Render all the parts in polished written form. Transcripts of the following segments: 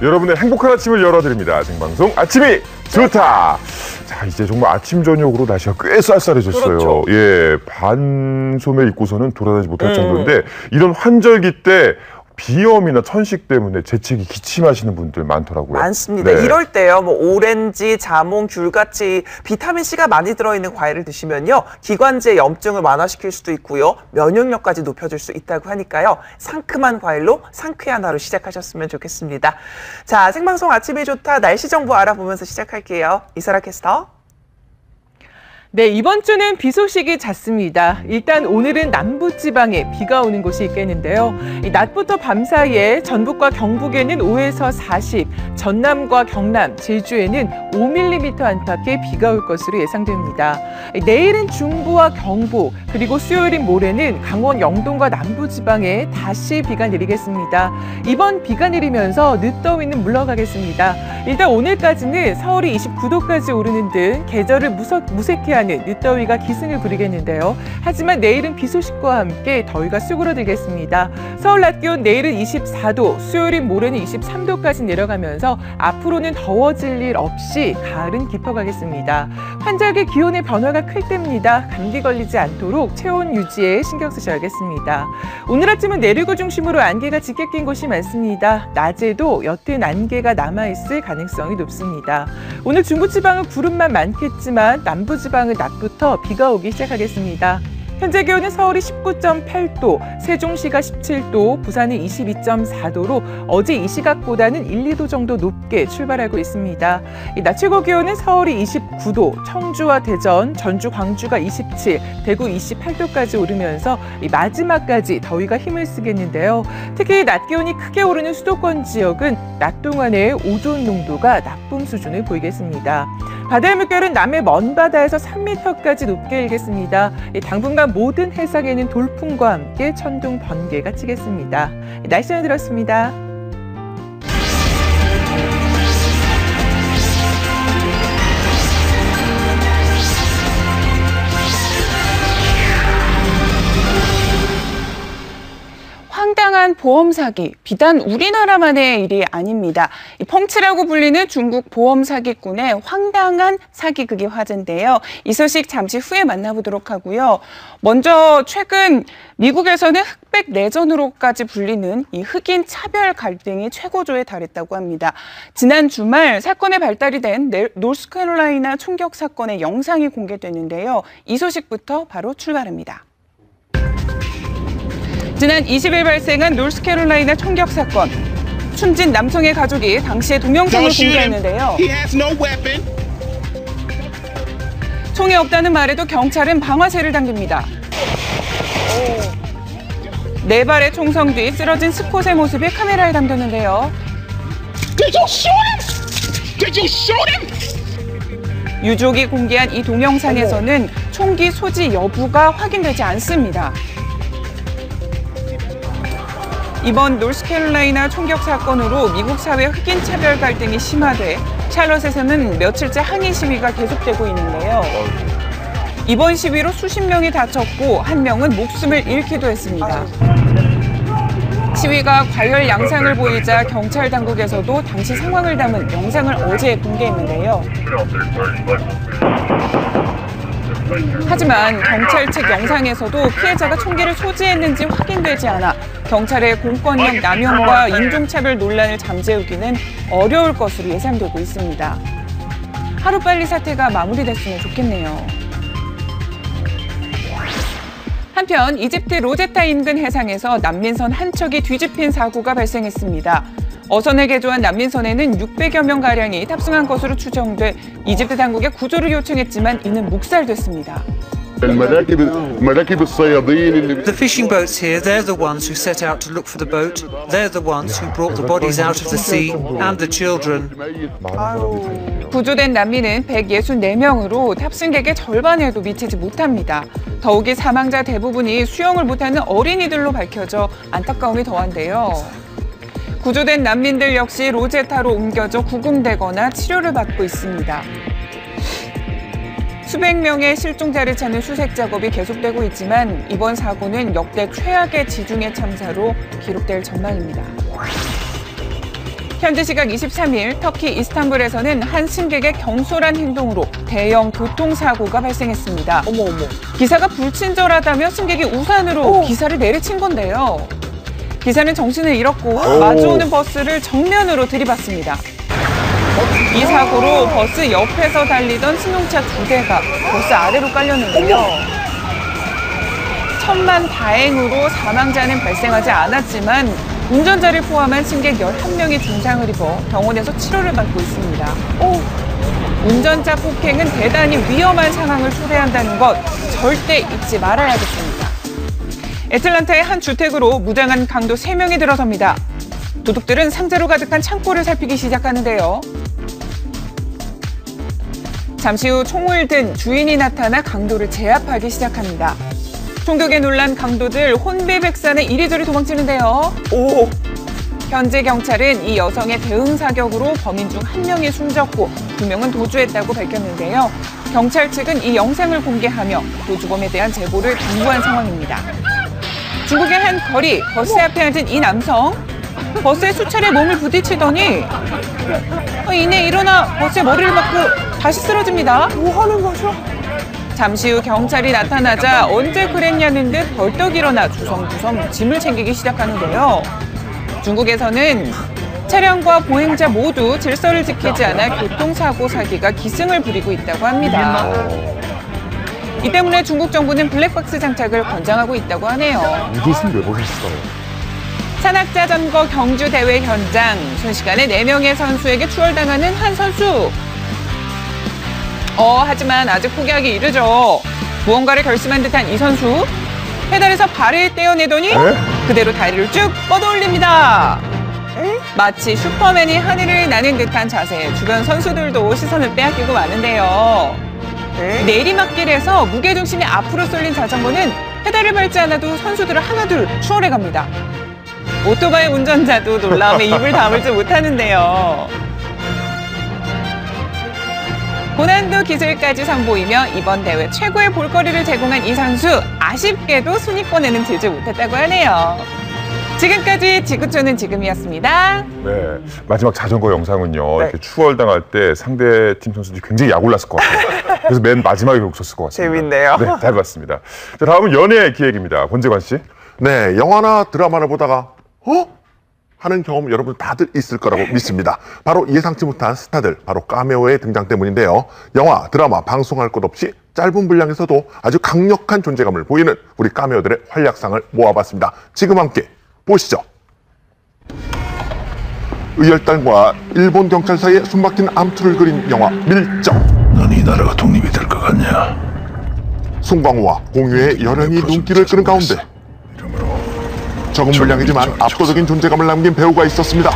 여러분의 행복한 아침을 열어드립니다. 생방송 아침이 좋다. 자, 이제 정말 아침 저녁으로 날씨가 꽤 쌀쌀해졌어요. 그렇죠. 예, 반소매 입고서는 돌아다니지 못할 정도인데 이런 환절기 때 비염이나 천식 때문에 재채기 기침하시는 분들 많더라고요. 많습니다. 네. 이럴 때요, 뭐 오렌지, 자몽, 귤같이 비타민 C가 많이 들어있는 과일을 드시면요, 기관지의 염증을 완화시킬 수도 있고요, 면역력까지 높여줄 수 있다고 하니까요, 상큼한 과일로 상쾌한 하루 시작하셨으면 좋겠습니다. 자, 생방송 아침이 좋다 날씨 정보 알아보면서 시작할게요. 이설아 캐스터. 네, 이번 주는 비 소식이 잦습니다. 일단 오늘은 남부지방에 비가 오는 곳이 있겠는데요. 낮부터 밤 사이에 전북과 경북에는 5에서 40, 전남과 경남, 제주에는 5mm 안팎의 비가 올 것으로 예상됩니다. 내일은 중부와 경북, 그리고 수요일인 모레는 강원 영동과 남부지방에 다시 비가 내리겠습니다. 이번 비가 내리면서 늦더위는 물러가겠습니다. 일단 오늘까지는 서울이 29도까지 오르는 등 계절을 무색해 하는 늦더위가 기승을 부리겠는데요. 하지만 내일은 비 소식과 함께 더위가 수그러들겠습니다. 서울 낮 기온 내일은 24도, 수요일인 모레는 23도까지 내려가면서 앞으로는 더워질 일 없이 가을은 깊어가겠습니다. 환절기 기온의 변화가 클 때입니다. 감기 걸리지 않도록 체온 유지에 신경 쓰셔야겠습니다. 오늘 아침은 내륙을 중심으로 안개가 짙게 낀 곳이 많습니다. 낮에도 옅은 안개가 남아있을 가능성이 높습니다. 오늘 중부지방은 구름만 많겠지만 남부지방은 낮부터 비가 오기 시작하겠습니다. 현재 기온은 서울이 19.8도, 세종시가 17도, 부산은 22.4도로 어제 이 시각보다는 1, 2도 정도 높게 출발하고 있습니다. 낮 최고 기온은 서울이 29도, 청주와 대전, 전주, 광주가 27, 대구 28도까지 오르면서 마지막까지 더위가 힘을 쓰겠는데요. 특히 낮 기온이 크게 오르는 수도권 지역은 낮 동안의 오존 농도가 나쁨 수준을 보이겠습니다. 바다의 물결은 남해 먼바다에서 3m까지 높게 일겠습니다. 당분간 모든 해상에는 돌풍과 함께 천둥, 번개가 치겠습니다. 날씨 전해드렸습니다. 황당한 보험 사기, 비단 우리나라만의 일이 아닙니다. 이 펑치라고 불리는 중국 보험 사기꾼의 황당한 사기극이 화제인데요. 이 소식 잠시 후에 만나보도록 하고요. 먼저 최근 미국에서는 흑백 내전으로까지 불리는 이 흑인 차별 갈등이 최고조에 달했다고 합니다. 지난 주말 사건의 발달이 된 노스캐롤라이나 총격 사건의 영상이 공개됐는데요. 이 소식부터 바로 출발합니다. 지난 20일 발생한 노스캐롤라이나 총격 사건. 숨진 남성의 가족이 당시의 동영상을 공개했는데요. 총이 없다는 말에도 경찰은 방아쇠를 당깁니다. 네 발의 총성 뒤 쓰러진 스콧의 모습이 카메라에 담겼는데요. 유족이 공개한 이 동영상에서는 총기 소지 여부가 확인되지 않습니다. 이번 노스캐롤라이나 총격 사건으로 미국 사회 흑인 차별 갈등이 심화돼 샬럿에서는 며칠째 항의 시위가 계속되고 있는데요. 이번 시위로 수십 명이 다쳤고 한 명은 목숨을 잃기도 했습니다. 시위가 과열 양상을 보이자 경찰 당국에서도 당시 상황을 담은 영상을 어제 공개했는데요. 하지만 경찰 측 영상에서도 피해자가 총기를 소지했는지 확인되지 않아 경찰의 공권력 남용과 인종차별 논란을 잠재우기는 어려울 것으로 예상되고 있습니다. 하루빨리 사태가 마무리됐으면 좋겠네요. 한편 이집트 로제타 인근 해상에서 난민선 한 척이 뒤집힌 사고가 발생했습니다. 어선에 개조한 난민선에는 600여 명가량이 탑승한 것으로 추정돼 이집트 당국에 구조를 요청했지만 이는 묵살됐습니다. The fishing boats here, they're the ones who set out to look for the boat. They're the ones who brought the bodies out of the sea and the children. 구조된 난민은 164명으로 탑승객의 절반에도 미치지 못합니다. 더욱이 사망자 대부분이 수영을 못하는 어린이들로 밝혀져 안타까움이 더한데요. 구조된 난민들 역시 로제타로 옮겨져 구금되거나 치료를 받고 있습니다. 수백 명의 실종자를 찾는 수색 작업이 계속되고 있지만 이번 사고는 역대 최악의 지중해 참사로 기록될 전망입니다. 현지 시각 23일 터키 이스탄불에서는 한 승객의 경솔한 행동으로 대형 교통사고가 발생했습니다. 어머. 기사가 불친절하다며 승객이 우산으로 기사를 내리친 건데요. 기사는 정신을 잃었고 마주오는 버스를 정면으로 들이받습니다. 이 사고로 버스 옆에서 달리던 승용차 2대가 버스 아래로 깔렸는데요. 천만다행으로 사망자는 발생하지 않았지만 운전자를 포함한 승객 11명이 중상을 입어 병원에서 치료를 받고 있습니다. 운전자 폭행은 대단히 위험한 상황을 초래한다는 것 절대 잊지 말아야겠습니다. 애틀란타의 한 주택으로 무장한 강도 3명이 들어섭니다. 도둑들은 상자로 가득한 창고를 살피기 시작하는데요. 잠시 후 총을 든 주인이 나타나 강도를 제압하기 시작합니다. 총격에 놀란 강도들 혼비백산에 이리저리 도망치는데요. 현재 경찰은 이 여성의 대응 사격으로 범인 중 1명이 숨졌고 2명은 도주했다고 밝혔는데요. 경찰 측은 이 영상을 공개하며 도주범에 대한 제보를 당부한 상황입니다. 중국의 한 거리 버스 앞에 앉은 이 남성, 버스에 수차례 몸을 부딪히더니 이내 일어나 버스에 머리를 맞고 다시 쓰러집니다. 뭐 하는 거죠? 잠시 후 경찰이 나타나자 언제 그랬냐는 듯 벌떡 일어나 주섬주섬 짐을 챙기기 시작하는데요. 중국에서는 차량과 보행자 모두 질서를 지키지 않아 교통사고 사기가 기승을 부리고 있다고 합니다. 이 때문에 중국 정부는 블랙박스 장착을 권장하고 있다고 하네요. 이것은 왜 보셨을까요? 산악자전거 경주 대회 현장, 순식간에 4명의 선수에게 추월당하는 한 선수. 하지만 아직 포기하기 이르죠. 무언가를 결심한 듯한 이 선수. 페달에서 발을 떼어내더니 그대로 다리를 쭉 뻗어올립니다. 마치 슈퍼맨이 하늘을 나는 듯한 자세. 주변 선수들도 시선을 빼앗기고 마는데요. 내리막길에서 무게중심이 앞으로 쏠린 자전거는 페달을 밟지 않아도 선수들을 하나둘 추월해갑니다. 오토바이 운전자도 놀라움에 입을 다물지 못하는데요. 고난도 기술까지 선보이며 이번 대회 최고의 볼거리를 제공한 이 선수, 아쉽게도 순위권에는 들지 못했다고 하네요. 지금까지 지구촌은 지금이었습니다. 네, 마지막 자전거 영상은요. 이렇게 추월당할 때 상대 팀 선수들이 굉장히 약올랐을 것 같아요. 그래서 맨 마지막에 웃었을 것 같습니다. 재밌네요. 네, 잘 봤습니다. 자, 다음은 연애 기획입니다. 권재관 씨. 네, 영화나 드라마를 보다가 하는 경험 여러분 다들 있을 거라고 믿습니다. 바로 예상치 못한 스타들, 바로 카메오의 등장 때문인데요. 영화, 드라마, 방송할 것 없이 짧은 분량에서도 아주 강력한 존재감을 보이는 우리 카메오들의 활약상을 모아봤습니다. 지금 함께 보시죠. 의열단과 일본 경찰 사이에 숨막힌 암투를 그린 영화 밀정. 넌 이 나라가 독립이 될 것 같냐? 송강호와 공유의 열연이 눈길을 끄는 가운데 적은 분량이지만 압도적인 존재감을 남긴 배우가 있었습니다.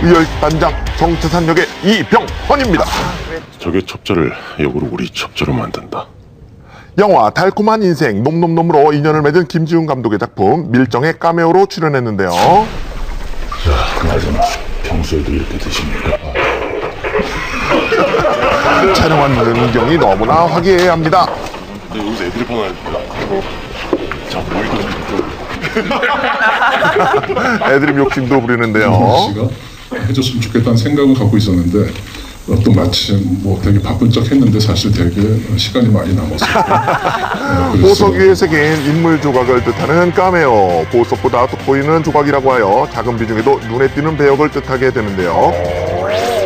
의열단장 정태산 역의 이병헌입니다. 적의 첩자를 역으로 우리 첩자로 만든다. 영화 달콤한 인생 놈놈놈으로 인연을 맺은 김지훈 감독의 작품 밀정의 카메오로 출연했는데요. 자, 그나저나 평소에도 이렇게 드십니까? 촬영한 능경이 너무나 화기애애합니다. 여기서 애드립 하나 해줄게요. 자, 보이거든요. 애드립 욕심도 부리는데요. 씨가 해줬으면 좋겠다는 생각을 갖고 있었는데 또 마침 뭐 되게 바쁜 척 했는데 사실 되게 시간이 많이 남았어요. 보석 위에 새긴 인물 조각을 뜻하는 카메오. 보석보다 돋보이는 조각이라고 하여 작은 비중에도 눈에 띄는 배역을 뜻하게 되는데요.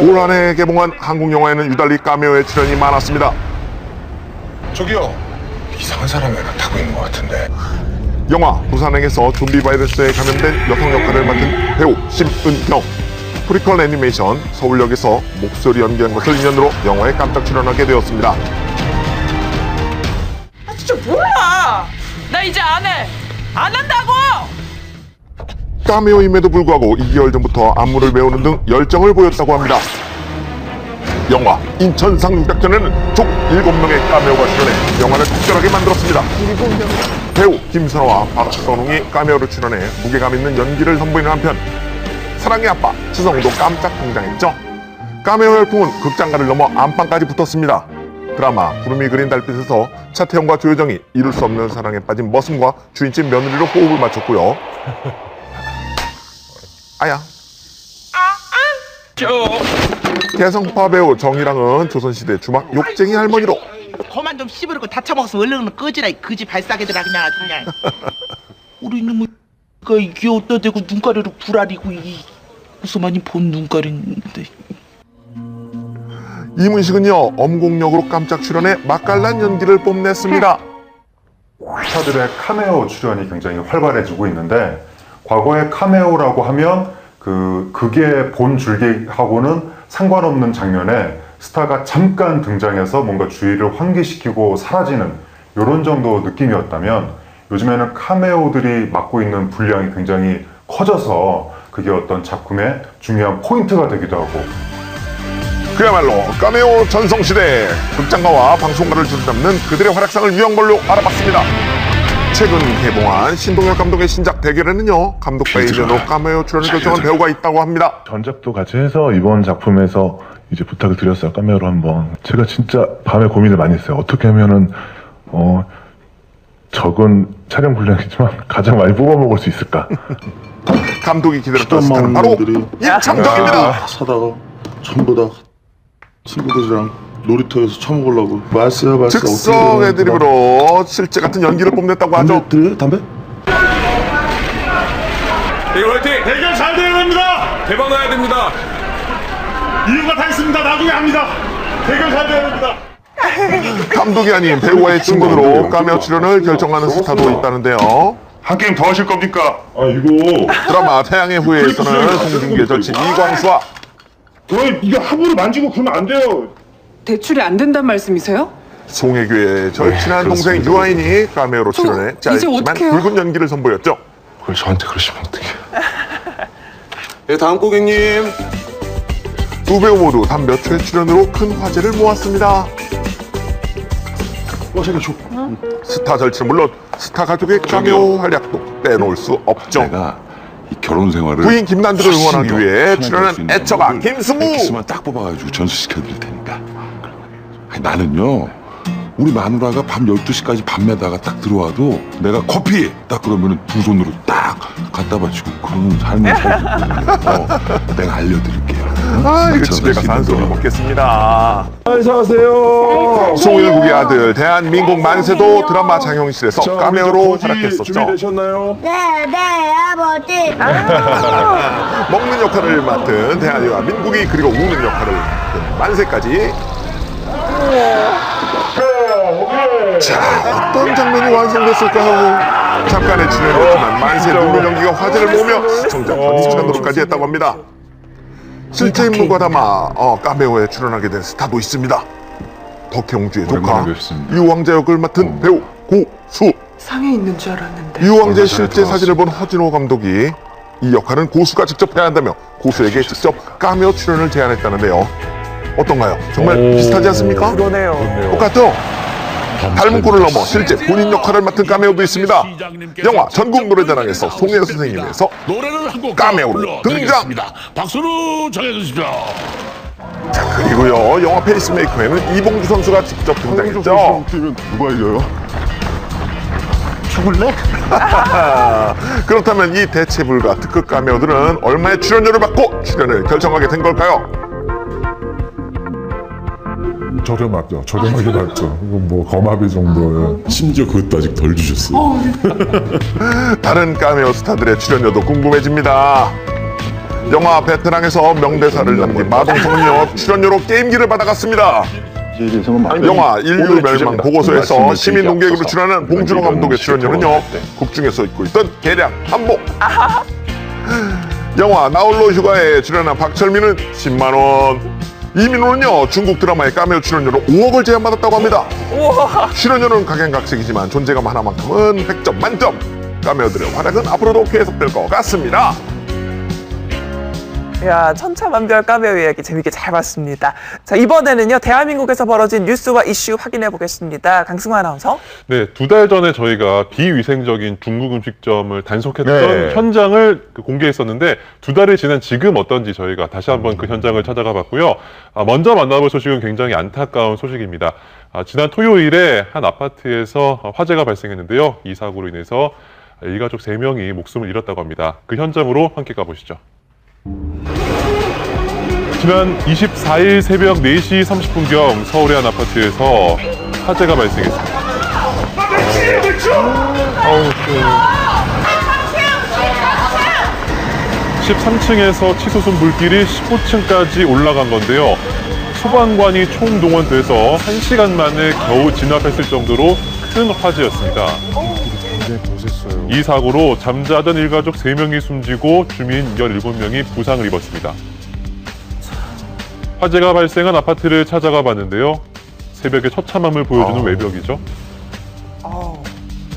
올 한 해 개봉한 한국 영화에는 유달리 카메오의 출연이 많았습니다. 저기요, 이상한 사람이 하나 타고 있는 것 같은데. 영화 부산행에서 좀비 바이러스에 감염된 여성 역할을 맡은 배우 심은경. 프리퀄 애니메이션 서울역에서 목소리 연기한 것을 인연으로 영화에 깜짝 출연하게 되었습니다. 진짜 뭐야! 나 이제 안 해! 안 한다고! 카메오임에도 불구하고 2개월 전부터 안무를 배우는 등 열정을 보였다고 합니다. 영화 인천 상륙작전에는 총 7명의 카메오가 출연해 영화를 특별하게 만들었습니다. 배우 김선호와 박선웅이 카메오로 출연해 무게감 있는 연기를 선보이는 한편 사랑의 아빠 추성우도 깜짝 등장했죠. 카메오 열풍은 극장가를 넘어 안방까지 붙었습니다. 드라마 구름이 그린 달빛에서 차태현과 조효정이 이룰 수 없는 사랑에 빠진 머슴과 주인집 며느리로 호흡을 맞췄고요. 아야 개성파 배우 정희랑은 조선시대 주막 욕쟁이 할머니로, 그만 좀 씹으려고 다쳐먹었으면 얼른 꺼지라 이 거지 발싸개들아 그냥 아주 그냥. 우리 이놈의 이게 어디다 대고 눈가리로 불알이고 이 무슨 많이 본 눈가리인데. 이문식은요 엄공역으로 깜짝 출연해 맛깔난 연기를 뽐냈습니다. 스타들의 카메오 출연이 굉장히 활발해지고 있는데, 과거에 카메오라고 하면 그게 본 줄기하고는 상관없는 장면에 스타가 잠깐 등장해서 뭔가 주의를 환기시키고 사라지는 이런 정도 느낌이었다면, 요즘에는 카메오들이 맡고 있는 분량이 굉장히 커져서 그게 어떤 작품의 중요한 포인트가 되기도 하고. 그야말로 카메오 전성시대, 극장가와 방송가를 주름잡는 그들의 활약상을 유형별로 알아봤습니다. 최근 개봉한 신동엽 감독의 신작 대결에는요 감독과의 인연으로 카메오 출연을 결정한 배우가 있다고 합니다. 전작도 같이 해서 이번 작품에서 이제 부탁을 드렸어요. 카메오로 한번. 제가 진짜 밤에 고민을 많이 했어요. 어떻게 하면은 적은 촬영 분량이지만 가장 많이 뽑아먹을 수 있을까. 감독이 기다렸던 스타는 바로 임창정입니다. 사다가 전부 다 친구들이랑 놀이터에서 처먹으려고 맛있어요. 즉석 애드립으로 실제 같은 연기를 뽐냈다고 하죠. 담배? 대결 화이팅! 대결 잘 돼야 됩니다! 대박 나야 됩니다! 이유가 다 있습니다. 나중에 합니다. 대결 잘 돼야 됩니다. 감독이 아닌 배우와의 친분으로 카메오 출연을 결정하는 스타도 있다는데요. 한 게임 더 하실 겁니까? 이거 드라마 태양의 후예에서는 송중기의 절친 이광수와 이거 함부로 만지고 그러면 안 돼요. 대출이 안 된다는 말씀이세요? 송혜교의 절친한 동생 유아인이 카메오로 출연해 짧지만 굵은 연기를 선보였죠. 그걸 저한테 그러시면 어떡해. 네, 다음 고객님. 두 배우 모두 단 몇 초의 출연으로 큰 화제를 모았습니다. 스타 절친은 물론 스타 가족의 카메오 활약도 빼놓을 수 없죠. 내가 이 결혼 생활을 부인 김난두를 응원하기 위해 출연한 애처가 김승우. X만 딱 뽑아가지고 전수시켜드릴 테니까. 아니, 나는요 우리 마누라가 밤 12시까지 밤매다가 딱 들어와도 내가 커피 딱 그러면은 두 손으로 딱 갖다 바치고 그런 삶을 살거든요. 내가 알려드릴게요. 이거 집에 가서 한 소리 먹겠습니다. 안녕하세요. 송일국의 아들 대한민국 만세도 드라마 장영실에서 카메오로 활약했었죠. 준비되셨나요? 네, 아버지. 먹는 역할을 맡은 대한이와 민국이, 그리고 우는 역할을 맡은 만세까지. 자, 어떤 장면이 완성됐을까요? 잠깐의 출연이었지만 만세 눈물 연기가 화제를 모으며 시청자 편집시간 노릇까지 했다고 합니다. 실제 인물과 담아 카메오에 출연하게 된 스타도 있습니다. 덕혜옹주의 조카 유왕자 역을 맡은 배우 고수. 상해 있는 줄 알았는데. 유왕자의 실제 사진을 본 허진호 감독이 이 역할은 고수가 직접 해야 한다며 고수에게 직접 카메오 출연을 제안했다는데요. 어떤가요? 정말 비슷하지 않습니까? 그러네요. 똑같죠? 닮은 꼴을 넘어 실제 본인 역할을 맡은 카메오도 있습니다. 영화 전국 노래자랑에서 송혜 선생님에서 카메오로 등장. 박수로 청해주십시오. 자, 그리고요 영화 페이스메이커에는 이봉주 선수가 직접 등장했죠. 누가 이겨요? 죽을래? 그렇다면 이 대체불가 특급 카메오들은 얼마의 출연료를 받고 출연을 결정하게 된 걸까요? 저렴하죠. 저렴하게 받죠. 뭐 거마비 정도예요. 심지어 그것도 아직 덜 주셨어요. 다른 카메오 스타들의 출연료도 궁금해집니다. 영화 베테랑에서 명대사를 남긴 마동석은요 출연료로 게임기를 받아갔습니다. 영화 인류 멸망 보고서에서 시민 농객으로 출연한 봉준호 감독의 출연료는요 국중에서 입고 있던 개량 한복. 영화 나홀로 휴가에 출연한 박철민은 10만 원. 이민호는요 중국 드라마의 카메오 출연료로 5억을 제안받았다고 합니다. 출연료는 각양각색이지만 존재감 하나만큼은 100점 만점. 카메오들의 활약은 앞으로도 계속될 것 같습니다. 야, 천차만별 카메오 이야기 재밌게 잘 봤습니다. 자, 이번에는요 대한민국에서 벌어진 뉴스와 이슈 확인해 보겠습니다. 강승화 아나운서. 네, 2달 전에 저희가 비위생적인 중국 음식점을 단속했던 현장을 공개했었는데 2달이 지난 지금 어떤지 저희가 다시 한번 그 현장을 찾아가 봤고요. 먼저 만나볼 소식은 굉장히 안타까운 소식입니다. 지난 토요일에 한 아파트에서 화재가 발생했는데요. 이 사고로 인해서 일가족 3명이 목숨을 잃었다고 합니다. 그 현장으로 함께 가보시죠. 지난 24일 새벽 4시 30분경 서울의 한 아파트에서 화재가 발생했습니다. 13층에서 치솟은 불길이 15층까지 올라간 건데요. 소방관이 총동원돼서 1시간 만에 겨우 진압했을 정도로 큰 화재였습니다. 이 사고로 잠자던 일가족 3명이 숨지고 주민 17명이 부상을 입었습니다. 화재가 발생한 아파트를 찾아가 봤는데요. 새벽에 처참함을 보여주는 외벽이죠.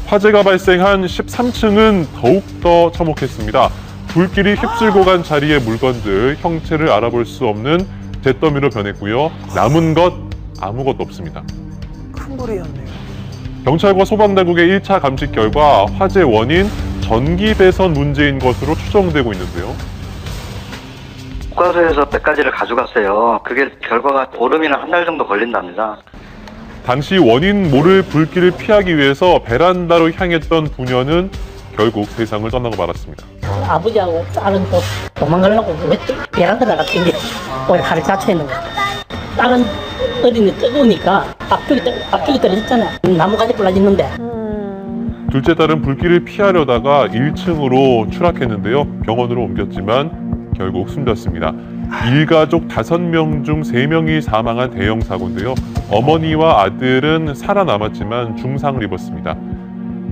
화재가 발생한 13층은 더욱더 참혹했습니다. 불길이 휩쓸고 간 자리의 물건들, 형체를 알아볼 수 없는 잿더미로 변했고요. 남은 것 아무것도 없습니다. 큰 불이었네요. 경찰과 소방당국의 1차 감식 결과 화재 원인 전기 배선 문제인 것으로 추정되고 있는데요. 국과수에서 몇 가지를 가져갔어요. 그게 결과가 보름이나 한 달 정도 걸린답니다. 당시 원인 모를 불길을 피하기 위해서 베란다로 향했던 부녀는 결국 세상을 떠나고 말았습니다. 아버지하고 딸은 또 도망가려고 왜 베란다 나갔던 게 오히려 칼을 자초했는 거야. 딸은 어린이 뜨거우니까 앞쪽이 떨어졌잖아. 나무가지 불러졌는데. 둘째 딸은 불길을 피하려다가 1층으로 추락했는데요. 병원으로 옮겼지만 결국 숨졌습니다. 일가족 5명 중 3명이 사망한 대형 사고인데요. 어머니와 아들은 살아남았지만 중상을 입었습니다.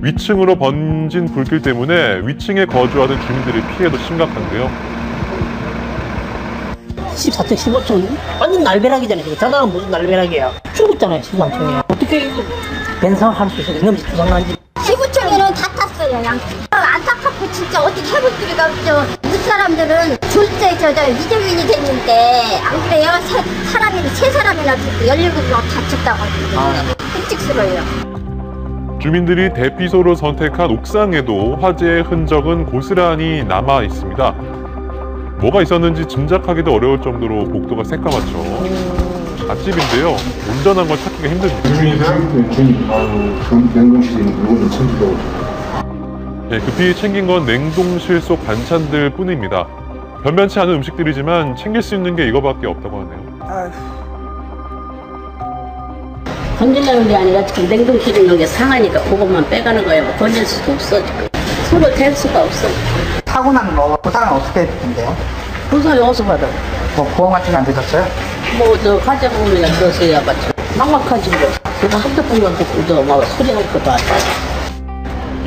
위층으로 번진 불길 때문에 위층에 거주하던 주민들의 피해도 심각한데요. 14층, 15층 완전 날벼락이잖아요. 자다가 무슨 날벼락이야. 죽었잖아요, 13층에. 어떻게 변상을 할 수 있어요? 이놈이 주장난 지. 15층에는 다 탔어요, 양. 안타깝고 진짜 어떻게 해볼 수가 없죠. 그 사람들은 졸제 이재민이 됐는데 안 그래요? 세 사람이나 죽고 17명 다쳤다고 하는데 끔찍스러워요. 주민들이 대피소로 선택한 옥상에도 화재의 흔적은 고스란히 남아 있습니다. 뭐가 있었는지 짐작하기도 어려울 정도로 복도가 새까맣죠. 맛집인데요. 온전한 걸 찾기가 힘듭니다. 냉동실에 있는 물건을 챙기려고. 네, 급히 챙긴 건 냉동실 속 반찬들 뿐입니다. 변변치 않은 음식들이지만 챙길 수 있는 게 이거밖에 없다고 하네요. 던지려는 게 아니라 지금 냉동실에 있는 게 상하니까 그것만 빼가는 거예요. 뭐 던질 수도 없어. 손을 댈 수가 없어. 사고 나는 거 보상은 어떻게 했는데요? 부서 여기서 받아. 뭐 보험 같은 거 안 드셨어요? 뭐 저 가짜 보험이나 들었어야 맞죠. 막막하지 뭐. 그거 핸드폰만 듣고 저막 수리할 것도 안 돼.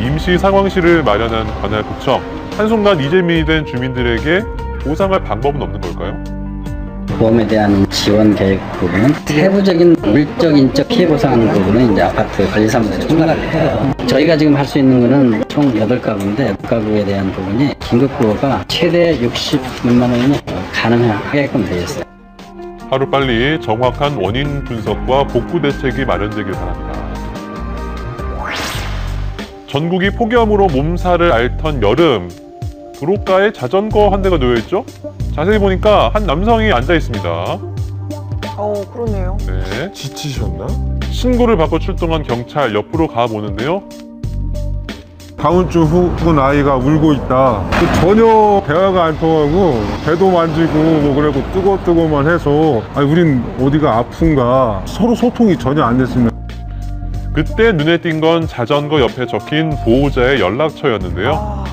임시 상황실을 마련한 관할구청. 한순간 이재민이 된 주민들에게 보상할 방법은 없는 걸까요? 보험에 대한 지원 계획 부분은 세부적인 물적, 인적 피해 보상 부분은 이제 아파트 관리사무소에 총괄을 해요. 저희가 지금 할 수 있는 거는 총 8가구인데 6가구에 대한 부분이 긴급구호가 최대 60만 원이 가능하게끔 되어 있어요. 하루빨리 정확한 원인 분석과 복구 대책이 마련되길 바랍니다. 전국이 폭염으로 몸살을 앓던 여름, 도로가에 자전거 한 대가 놓여있죠? 자세히 보니까 한 남성이 앉아 있습니다. 그러네요. 네. 지치셨나? 신고를 받고 출동한 경찰 옆으로 가보는데요. 다운증 후군 아이가 울고 있다. 전혀 대화가 안 통하고 배도 만지고 뭐 그래고 뜨거만 해서 아니 우린 어디가 아픈가 서로 소통이 전혀 안 됐습니다. 그때 눈에 띈 건 자전거 옆에 적힌 보호자의 연락처였는데요.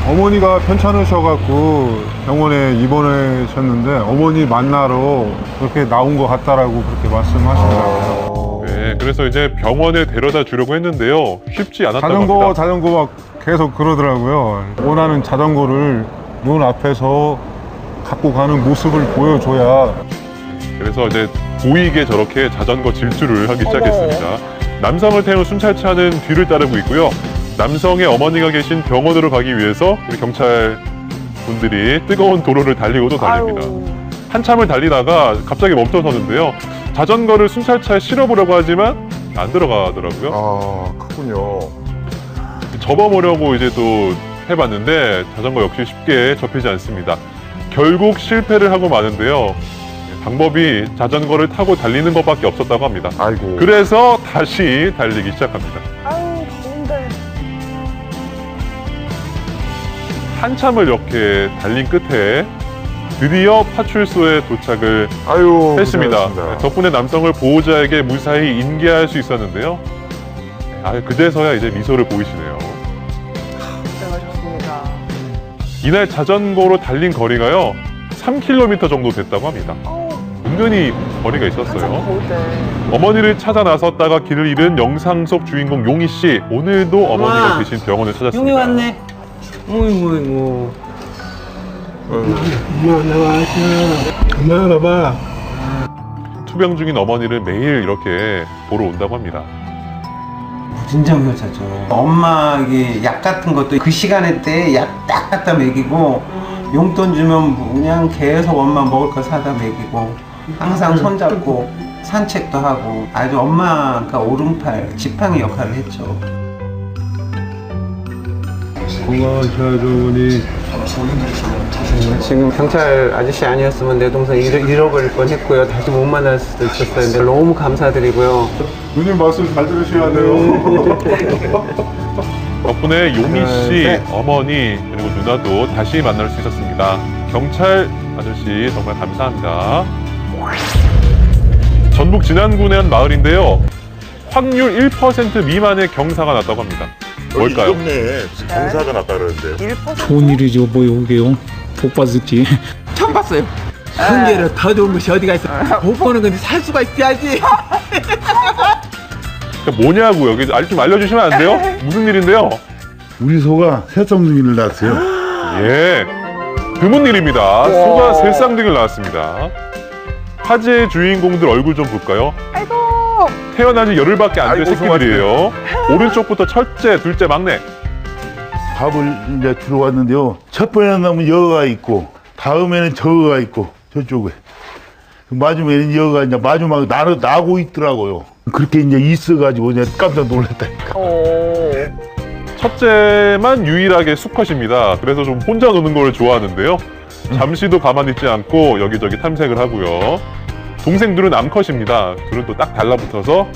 어머니가 편찮으셔갖고 병원에 입원하셨는데 어머니 만나러 그렇게 나온 것 같다라고 그렇게 말씀하시더라고요. 네, 그래서 이제 병원에 데려다 주려고 했는데요. 쉽지 않았다고 합니다. 자전거 막 계속 그러더라고요. 원하는 자전거를 눈 앞에서 갖고 가는 모습을 보여줘야. 그래서 이제 보이게 저렇게 자전거 질주를 하기 시작했습니다. 남성을 태운 순찰차는 뒤를 따르고 있고요. 남성의 어머니가 계신 병원으로 가기 위해서 우리 경찰 분들이 뜨거운 도로를 달리고 또 달립니다. 한참을 달리다가 갑자기 멈춰서는데요. 자전거를 순찰차에 실어보려고 하지만 안 들어가더라고요. 크군요. 접어보려고 이제 또 해봤는데 자전거 역시 쉽게 접히지 않습니다. 결국 실패를 하고 마는데요. 방법이 자전거를 타고 달리는 것밖에 없었다고 합니다. 아이고. 그래서 다시 달리기 시작합니다. 아유, 더운데. 한참을 이렇게 달린 끝에 드디어 파출소에 도착을 했습니다. 고생하셨습니다. 덕분에 남성을 보호자에게 무사히 인계할 수 있었는데요. 그제서야 이제 미소를 보이시네요. 고생하셨습니다. 이날 자전거로 달린 거리가요 3km 정도 됐다고 합니다. 은근히 거리가 있었어요. 어머니를 찾아 나섰다가 길을 잃은 영상 속 주인공 용희 씨. 오늘도 어머니가 계신 병원을 찾았습니다. 용희 왔네. 어이구. 엄마 나왔어. 엄마 봐봐. 투병 중인 어머니를 매일 이렇게 보러 온다고 합니다. 진정 효자죠. 엄마에게 약 같은 것도 그 시간에 때 약 딱 갖다 먹이고 용돈 주면 그냥 계속 엄마 먹을 거 사다 먹이고 항상 손잡고 산책도 하고 아주 엄마가 오른팔 지팡이 역할을 했죠. 고마우셔야죠, 어머니. 지금 경찰 아저씨 아니었으면 내 동생 잃어버릴 뻔했고요. 다시 못 만날 수도 있었어요. 너무 감사드리고요. 누님 말씀 잘 들으셔야 돼요. 덕분에 용희 씨, 어머니 그리고 누나도 다시 만날 수 있었습니다. 경찰 아저씨 정말 감사합니다. 전북 진안군의 한 마을인데요. 확률 1% 미만의 경사가 났다고 합니다. 뭘까요? 네 경사가 났다 그러는데. 좋은 일이죠. 뭐 여기요. 복 받을지. 처음 봤어요. 흥계로 더 좋은 것이 어디가 있어. 못 보는 건데 살 수가 있어야지. 뭐냐고요? 여기 좀 알려주시면 안 돼요? 무슨 일인데요? 우리 소가 새쌍둥이를 낳았어요. 예, 드문 일입니다. 소가 새 쌍둥이를 낳았습니다. 화제의 주인공들 얼굴 좀 볼까요? 아이고. 태어난 지 열흘밖에 안 된 새끼들이에요. 오른쪽부터 첫째, 둘째, 막내. 밥을 이제 들어왔는데요. 첫 번에 나면 여가 있고, 다음에는 저가 있고, 저쪽에. 마지막에는 여가 이제 마지막에 나고 있더라고요. 그렇게 이제 있어가지고 이제 깜짝 놀랐다니까. 첫째만 유일하게 수컷입니다. 그래서 좀 혼자 노는 걸 좋아하는데요. 잠시도 가만히 있지 않고 여기저기 탐색을 하고요. 동생들은 암컷입니다. 둘은 또 딱 달라붙어서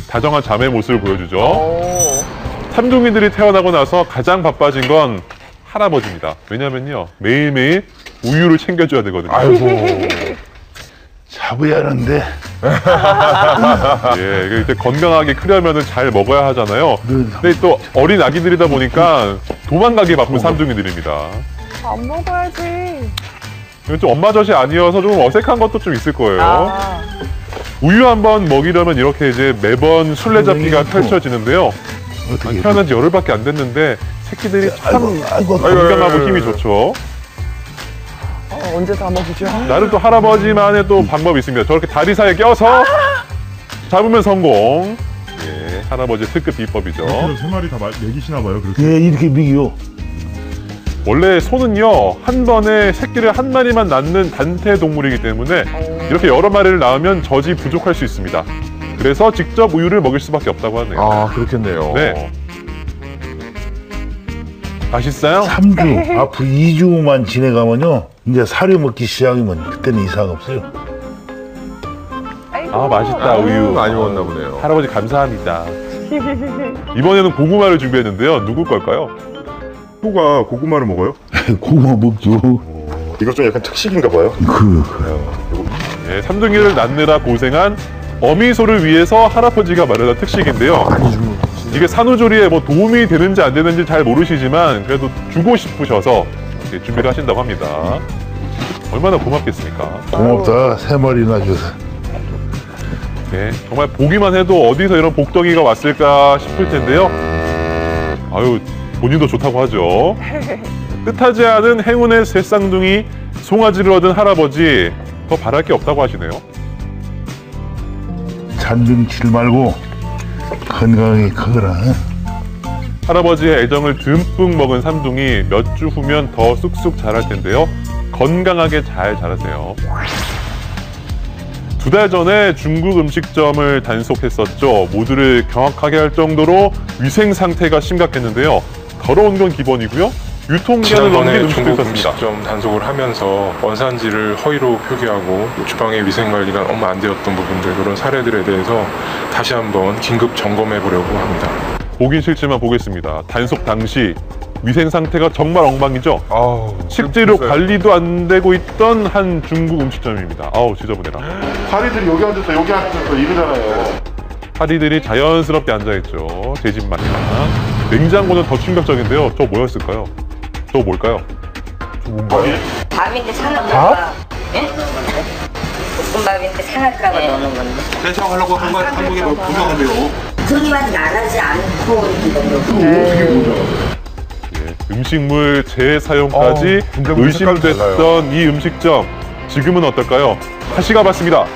다정한 자매 모습을 보여주죠. 삼둥이들이 태어나고 나서 가장 바빠진 건 할아버지입니다. 왜냐면요, 매일매일 우유를 챙겨줘야 되거든요. 아이고. 잡아야 하는데. 예, 이제 건강하게 크려면 잘 먹어야 하잖아요. 근데 또 어린 아기들이다 보니까 도망가기 바쁜 삼둥이들입니다. 안 먹어야지. 이건 좀 엄마 젖이 아니어서 좀 어색한 것도 좀 있을 거예요. 우유 한번 먹이려면 이렇게 이제 매번 술래잡기가 펼쳐지는데요. 태어난 지 열흘밖에 안 됐는데 새끼들이 참 건강하고 힘이 좋죠. 언제 다 먹이죠? 나름 또 할아버지만의 또 방법이 있습니다. 저렇게 다리 사이에 껴서 잡으면 성공. 예, 할아버지의 특급 비법이죠. 세 마리 다 먹이시나 봐요, 그렇게. 예, 이렇게 먹이요. 원래 소는요, 한 번에 새끼를 한 마리만 낳는 단태 동물이기 때문에 이렇게 여러 마리를 낳으면 젖이 부족할 수 있습니다. 그래서 직접 우유를 먹일 수밖에 없다고 하네요. 아, 그렇겠네요. 네. 맛있어요? 3주, 앞으로 2주만 지내가면요. 이제 사료 먹기 시작이면 그때는 이상 없어요. 아, 맛있다, 우유. 많이 먹었나 보네요. 할아버지 감사합니다. 이번에는 고구마를 준비했는데요. 누구 걸까요? 소가 고구마를 먹어요? 고구마 먹죠. 이거 좀 약간 특식인가 봐요. 네, 삼둥이를 낳느라 고생한 어미소를 위해서 할아버지가 마련한 특식인데요. 이게 산후조리에 뭐 도움이 되는지 안 되는지 잘 모르시지만 그래도 주고 싶으셔서 이렇게 준비를 하신다고 합니다. 얼마나 고맙겠습니까? 고맙다. 3마리나 줘서. 네, 정말 보기만 해도 어디서 이런 복덩이가 왔을까 싶을 텐데요. 아유, 본인도 좋다고 하죠. 뜻하지 않은 행운의 새 쌍둥이 송아지를 얻은 할아버지, 더 바랄 게 없다고 하시네요. 잔등 칠 말고 건강하게 커라. 할아버지의 애정을 듬뿍 먹은 삼둥이 몇 주 후면 더 쑥쑥 자랄 텐데요. 건강하게 잘 자라세요. 2달 전에 중국 음식점을 단속했었죠. 모두를 경악하게 할 정도로 위생 상태가 심각했는데요. 더러운 건 기본이고요. 유통기한을 넘긴 음식도 중국 있었습니다. 음식점 단속을 하면서 원산지를 허위로 표기하고 주방의 위생관리가 너무 안 되었던 부분들, 그런 사례들에 대해서 다시 한번 긴급 점검해 보려고 합니다. 보긴 싫지만 보겠습니다. 단속 당시 위생 상태가 정말 엉망이죠. 식재료 관리도 안 되고 있던 한 중국 음식점입니다. 아우 지저분해라. 파리들이 여기 앉았다 여기 앉았다 이러잖아요. 파리들이 자연스럽게 앉아있죠. 제 집 마냥. 냉장고는 더 충격적인데요. 저 뭐였을까요? 저 뭘까요? 저 뭔가요? 밥인데 상할까봐. 예? 볶음밥인데 상할까봐 넣는 건데. 대처하려고 한국에 분명한데요. 그렇게만 안 하지 않고 어떻게 보자. 음식물 재사용까지 의심됐던 이 음식점 지금은 어떨까요? 다시 가봤습니다.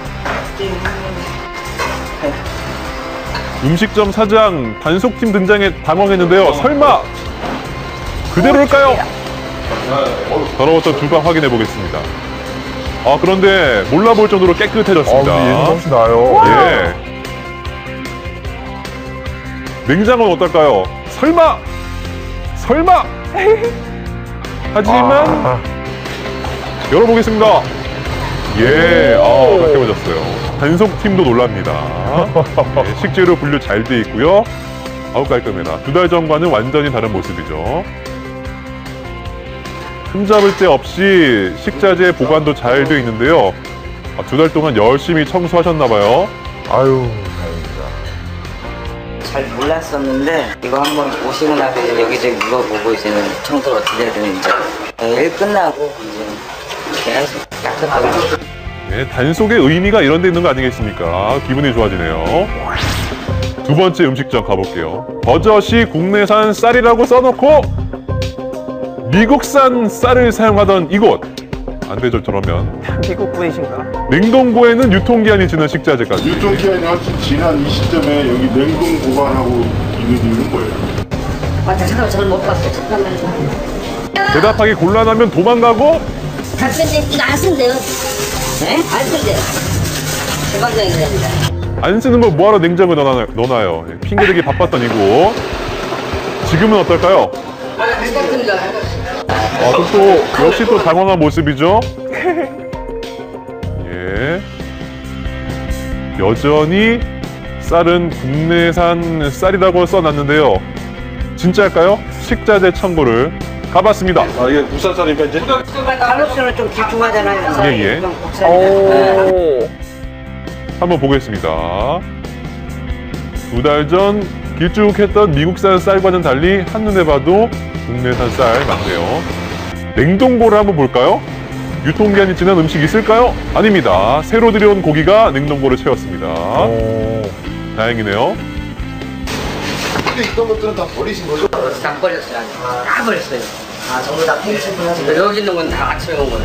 음식점 사장 단속팀 등장에 당황했는데요. 설마 그대로일까요? 더러웠던 주방 확인해 보겠습니다. 그런데 몰라볼 정도로 깨끗해졌습니다. 맛이 나요. 예. 냉장고는 어떨까요? 설마 하지만 열어보겠습니다. 예, 다 깨워졌어요. 단속팀도 놀랍니다. 예, 식재료 분류 잘 돼 있고요. 깔끔해라. 2달 전과는 완전히 다른 모습이죠. 흠잡을 데 없이 식자재 보관도 잘 돼 있는데요. 2달 동안 열심히 청소하셨나봐요. 아유, 잘 몰랐었는데 이거 한번 오시고 나서 여기저기 물어보고 이제는 청소를 어떻게 해야 되는지 일 끝나고 이제 이렇게 해서 깨끗하게. 네, 단속의 의미가 이런 데 있는 거 아니겠습니까? 기분이 좋아지네요. 두 번째 음식점 가볼게요. 버젓이 국내산 쌀이라고 써놓고 미국산 쌀을 사용하던 이곳. 안 되죠, 저러면. 미국 분이신가? 냉동고에는 유통기한이 지난 식자재까지. 유통기한이 훨씬 지난 이 시점에 여기 냉동 보관하고 있는 이유는 뭐예요? 잠깐만 저걸 못 봤어요. 잠깐만요. 대답하기 곤란하면 도망가고. 답변데 이거 안 쓴대요. 네? 안 쓴대요. 대박장이랍니다. 안 쓰는 걸 뭐하러 냉장고에 넣어놔요. 핑계대기 바빴던 이곳. 지금은 어떨까요? 또 역시 또 당황한 모습이죠. 예. 여전히 쌀은 국내산 쌀이라고 써놨는데요. 진짜일까요? 식자재 창고를 가봤습니다. 이게 국산 쌀입니까 이제? 갈록수는 좀 길쭉하잖아요. 예. 한번 보겠습니다. 2달 전 길쭉했던 미국산 쌀과는 달리 한눈에 봐도 국내산 쌀 맞네요. 냉동고를 한번 볼까요? 유통기한이 지난 음식 있을까요? 아닙니다. 새로 들여온 고기가 냉동고를 채웠습니다. 다행이네요. 근데 있던 것들은 다 버리신 거죠? 다 버렸어요. 다 버렸어요. 전부 다 버렸어요. 여기 있는 건 다 아침에 온 거예요.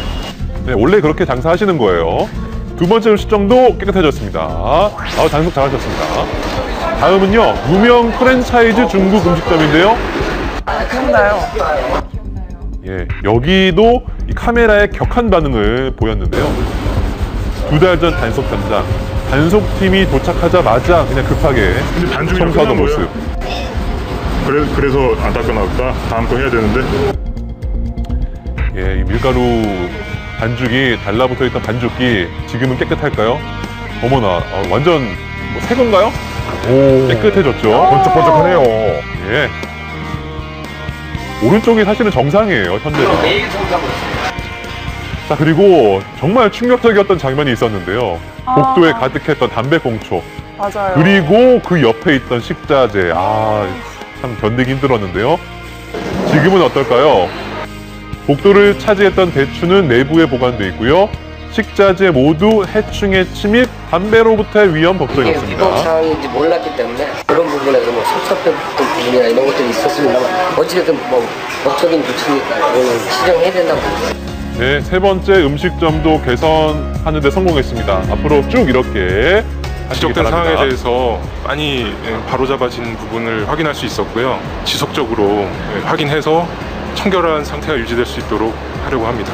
네, 원래 그렇게 장사하시는 거예요. 두 번째 음식점도 깨끗해졌습니다. 단속 잘하셨습니다. 다음은요, 유명 프랜차이즈 중국 음식점인데요. 기억나요? 예, 여기도 이 카메라에 격한 반응을 보였는데요. 2달 전 단속 담당, 단속팀이 도착하자마자 그냥 급하게 청소하던 모습. 그래서 안타깝나 보다. 다음 거 해야 되는데. 예, 이 밀가루 반죽이 달라붙어 있던 반죽기 지금은 깨끗할까요? 어머나, 완전 새 건가요? 깨끗해졌죠. 번쩍번쩍하네요. 예. 오른쪽이 사실은 정상이에요, 현재는. 자, 그리고 정말 충격적이었던 장면이 있었는데요. 복도에 가득했던 담배꽁초. 맞아요. 그리고 그 옆에 있던 식자재. 참 견디기 힘들었는데요. 지금은 어떨까요? 복도를 차지했던 대추는 내부에 보관돼 있고요. 식자재 모두 해충의 침입, 담배로부터의 위험 걱정이 없습니다. 위법 사항인지 몰랐기 때문에 그런 부분에서 섭섭했던 부분이나 이런 것들이 있었습니다만 어찌됐든 법적인 조치니까 이거는 시정해야 된다고 봅니다. 네, 세 번째 음식점도 개선하는 데 성공했습니다. 앞으로 쭉 이렇게 지적된 사항에 대해서 많이 바로잡아진 부분을 확인할 수 있었고요. 지속적으로 확인해서 청결한 상태가 유지될 수 있도록 하려고 합니다.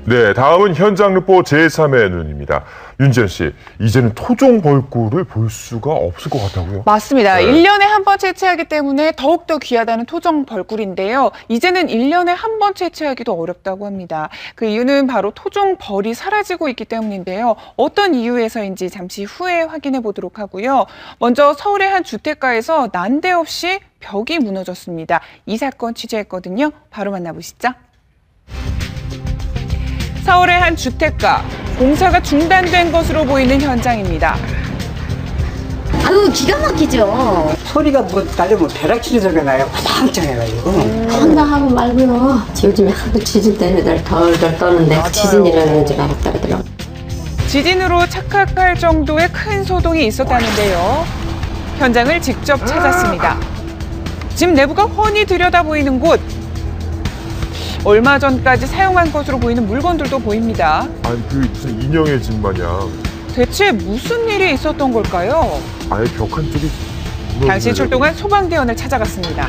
네, 다음은 현장 르포 제3의 눈입니다. 윤지연 씨, 이제는 토종 벌꿀을 볼 수가 없을 것 같다고요? 맞습니다. 네. 1년에 한 번 채취하기 때문에 더욱더 귀하다는 토종 벌꿀인데요. 이제는 1년에 한 번 채취하기도 어렵다고 합니다. 그 이유는 바로 토종 벌이 사라지고 있기 때문인데요. 어떤 이유에서인지 잠시 후에 확인해 보도록 하고요. 먼저 서울의 한 주택가에서 난데없이 벽이 무너졌습니다. 이 사건 취재했거든요. 바로 만나보시죠. 서울의 한 주택가, 공사가 중단된 것으로 보이는 현장입니다. 아유, 기가 막히죠. 소리가 뭐 나려면 벼락치는 소리가 나요. 화장창 해가지고. 한다하고 말고요. 요즘에 하도 지진 때문에 날 덜덜 떠는데 지진이라는 줄 알았다 그러더라고요. 지진으로 착각할 정도의 큰 소동이 있었다는데요. 현장을 직접 찾았습니다. 집 내부가 훤히 들여다 보이는 곳. 얼마 전까지 사용한 것으로 보이는 물건들도 보입니다. 아니 그 무슨 인형의 집 마냥. 대체 무슨 일이 있었던 걸까요? 아예 벽 한쪽이 당시 출동한 소방대원을 찾아갔습니다.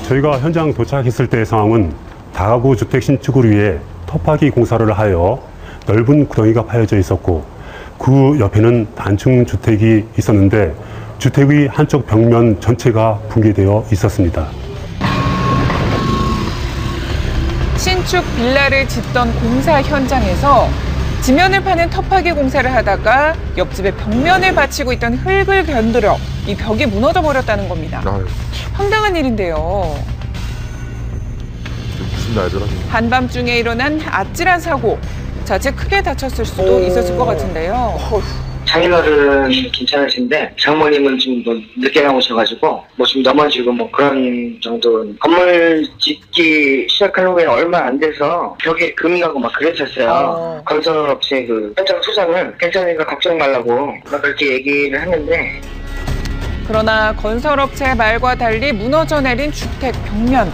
저희가 현장 도착했을 때의 상황은 다가구 주택 신축을 위해 터파기 공사를 하여 넓은 구덩이가 파여져 있었고 그 옆에는 단층 주택이 있었는데 주택의 한쪽 벽면 전체가 붕괴되어 있었습니다. 신축 빌라를 짓던 공사 현장에서 지면을 파는 터파기 공사를 하다가 옆집의 벽면을 받치고 있던 흙을 견들어 이 벽이 무너져 버렸다는 겁니다. 황당한 일인데요. 무슨 날들 하는 한밤중에 일어난 아찔한 사고. 자칫 크게 다쳤을 수도 있었을 것 같은데요. 장인어른 괜찮으신데 장모님은 지금 뭐 늦게 나오셔가지고 뭐 좀 넘어지고 뭐 그런 정도. 건물 짓기 시작하려고 얼마 안 돼서 벽에 금이 가고 막 그랬었어요. 건설업체 그 현장 소장을 괜찮으니까 걱정 말라고 막 그렇게 얘기를 했는데, 그러나 건설업체의 말과 달리 무너져 내린 주택 벽면.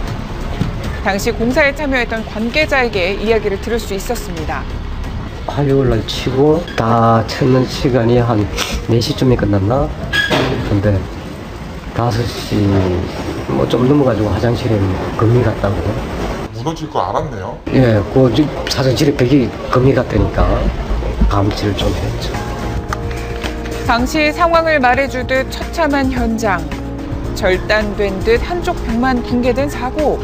당시 공사에 참여했던 관계자에게 이야기를 들을 수 있었습니다. 화요일날 치고 다 찾는 시간이 한 4시쯤에 끝났나? 근데 5시 뭐 좀 넘어가지고 화장실에 금이 갔다고. 무너질 거 알았네요. 예, 그 화장실에 벽이 금이 갔다니까 감지를 좀 했죠. 당시 상황을 말해주듯 처참한 현장. 절단된 듯 한쪽 벽만 붕괴된 사고.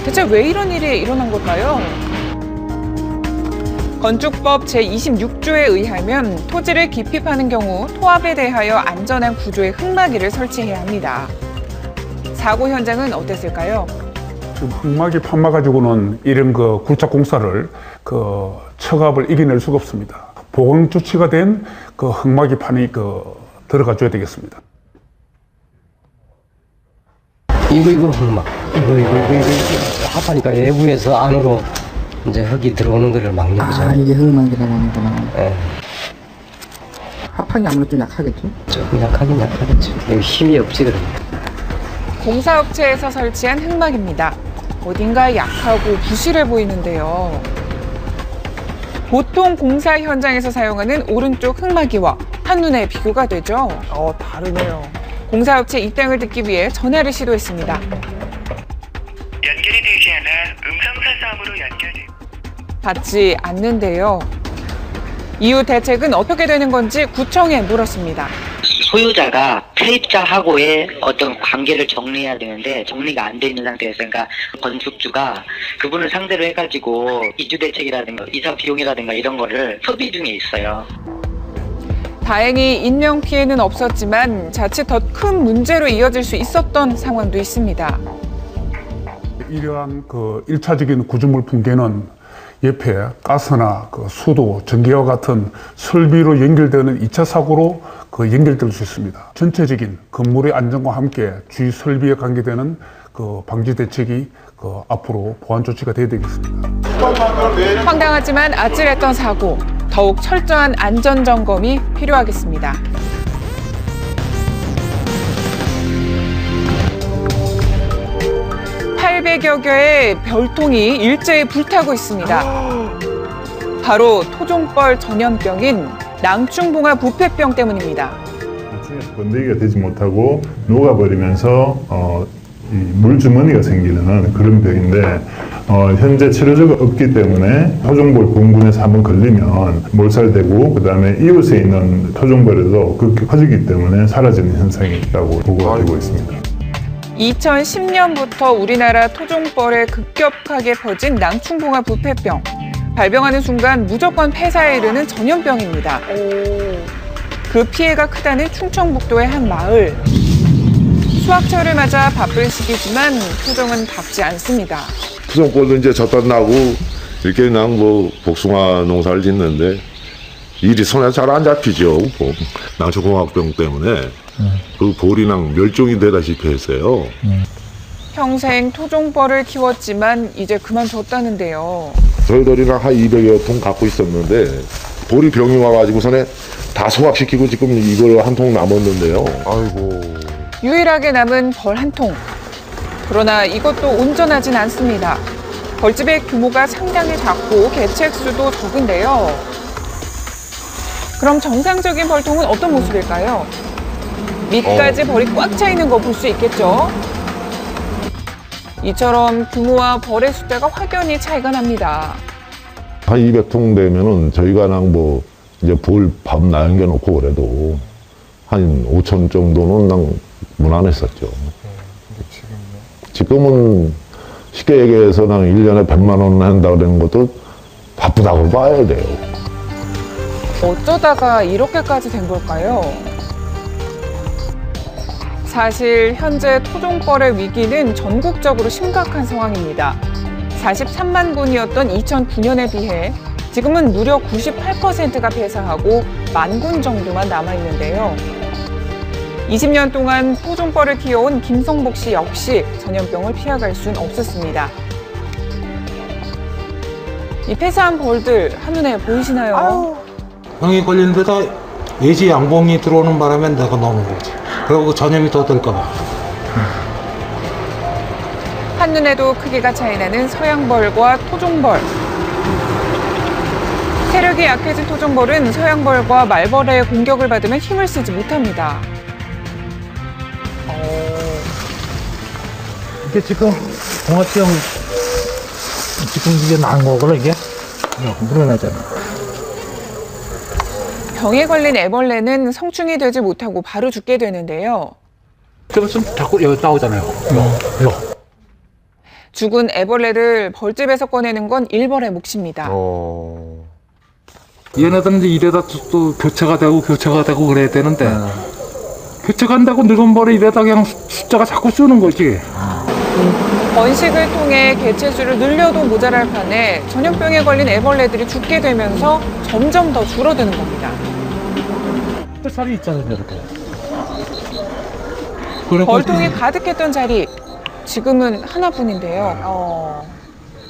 대체 왜 이런 일이 일어난 걸까요? 건축법 제26조에 의하면 토지를 깊이 파는 경우 토합에 대하여 안전한 구조의 흙막이를 설치해야 합니다. 사고 현장은 어땠을까요? 지금 흙막이 파마가지고는 이런 그 굴착 공사를 처갑을 이겨낼 수가 없습니다. 보강 조치가 된 그 흙막이 판이 들어가 줘야 되겠습니다. 이거 흙막. 이거 합하니까 외부에서 안으로 이제 흙이 들어오는 거를 막는 거죠. 아, 이게 흙막이라고 하는구나. 예. 합판이 아무래도 좀 약하겠죠? 조금 약하긴 약하겠죠. 힘이 없지, 그러니까. 공사업체에서 설치한 흙막입니다. 어딘가 약하고 부실해 보이는데요. 보통 공사 현장에서 사용하는 오른쪽 흙막이와 한눈에 비교가 되죠. 다르네요. 공사업체 입장을 듣기 위해 전화를 시도했습니다. 연결이 되지 않아 음성사서함으로 연결이. 받지 않는데요. 이후 대책은 어떻게 되는 건지 구청에 물었습니다. 소유자가 세입자하고의 어떤 관계를 정리해야 되는데 정리가 안 돼 있는 상태에서, 그러니까 건축주가 그분을 상대로 해가지고 이주 대책이라든가 이사 비용이라든가 이런 거를 협의 중에 있어요. 다행히 인명 피해는 없었지만 자칫 더 큰 문제로 이어질 수 있었던 상황도 있습니다. 이러한 1차적인 구조물 붕괴는 옆에 가스나 수도, 전기와 같은 설비로 연결되는 2차 사고로 연결될 수 있습니다. 전체적인 건물의 안전과 함께 주위 설비에 관계되는 방지 대책이 앞으로 보완 조치가 돼야 되겠습니다. 황당하지만 아찔했던 사고, 더욱 철저한 안전 점검이 필요하겠습니다. (800여) 개의 별통이 일제히 불타고 있습니다. 바로 토종벌 전염병인 낭충봉화 부패병 때문입니다. 건더기가 되지 못하고 녹아버리면서 이 물주머니가 생기는 그런 병인데 현재 치료제가 없기 때문에 토종벌 본군에서 한번 걸리면 몰살되고 그다음에 이웃에 있는 토종벌에도 그렇게 커지기 때문에 사라지는 현상이 있다고 보고가 되고 있습니다. 2010년부터 우리나라 토종벌에 급격하게 퍼진 낭충봉화 부패병. 발병하는 순간 무조건 폐사에 이르는 전염병입니다. 그 피해가 크다는 충청북도의 한 마을. 수확철을 맞아 바쁜 시기지만 표정은 밝지 않습니다. 토종벌도 이제 젖밭 나고 이렇게 그냥 뭐 복숭아 농사를 짓는데 일이 손에 잘 안 잡히죠. 낭초공학병 때문에 그 볼이랑 멸종이 되다시피 했어요. 평생 토종벌을 키웠지만 이제 그만뒀다는데요. 저희들이랑 한 200여 통 갖고 있었는데 볼이 병이 와가지고서는 다 소각시키고 지금 이걸 한 통 남았는데요. 아이고. 유일하게 남은 벌 한 통. 그러나 이것도 온전하진 않습니다. 벌집의 규모가 상당히 작고 개체 수도 적은데요. 그럼 정상적인 벌통은 어떤 모습일까요? 밑까지 벌이 꽉 차 있는 거 볼 수 있겠죠? 이처럼 규모와 벌의 숫자가 확연히 차이가 납니다. 한 200통 되면은 저희가 그냥 뭐 이제 볼 밥 남겨놓고 그래도 한 5천 정도는 그냥 무난했었죠. 지금은 쉽게 얘기해서 그냥 1년에 100만 원 한다 그러는 것도 바쁘다고 봐야 돼요. 어쩌다가 이렇게까지 된 걸까요? 사실 현재 토종벌의 위기는 전국적으로 심각한 상황입니다. 43만 군이었던 2009년에 비해 지금은 무려 98%가 폐사하고 10,000 군 정도만 남아있는데요. 20년 동안 토종벌을 키워온 김성복 씨 역시 전염병을 피해갈 순 없었습니다. 이 폐사한 벌들 한눈에 보이시나요? 병이 걸리는 데다 예지 양봉이 들어오는 바람에 내가 넘은 거지. 그리고 전염이 더 들까 봐. 한눈에도 크기가 차이나는 서양벌과 토종벌. 세력이 약해진 토종벌은 서양벌과 말벌의 공격을 받으면 힘을 쓰지 못합니다. 이게 지금 종합병 지금 이게 나은 거구나 이게 물어나잖아. 병에 걸린 애벌레는 성충이 되지 못하고 바로 죽게 되는데요. 그래서 자꾸 여기 나오잖아요. 이거. 죽은 애벌레를 벌집에서 꺼내는 건 일벌의 몫입니다. 얘네들은 이제 이래다 또 교체가 되고 그래야 되는데 교체가 안 되고 늙은 벌이 이래다 그냥 숫자가 자꾸 쓰는 거지. 번식을 통해 개체수를 늘려도 모자랄 판에 전염병에 걸린 애벌레들이 죽게 되면서 점점 더 줄어드는 겁니다. 살이 있잖아요, 이렇게. 벌통이 가득했던 자리, 지금은 하나뿐인데요.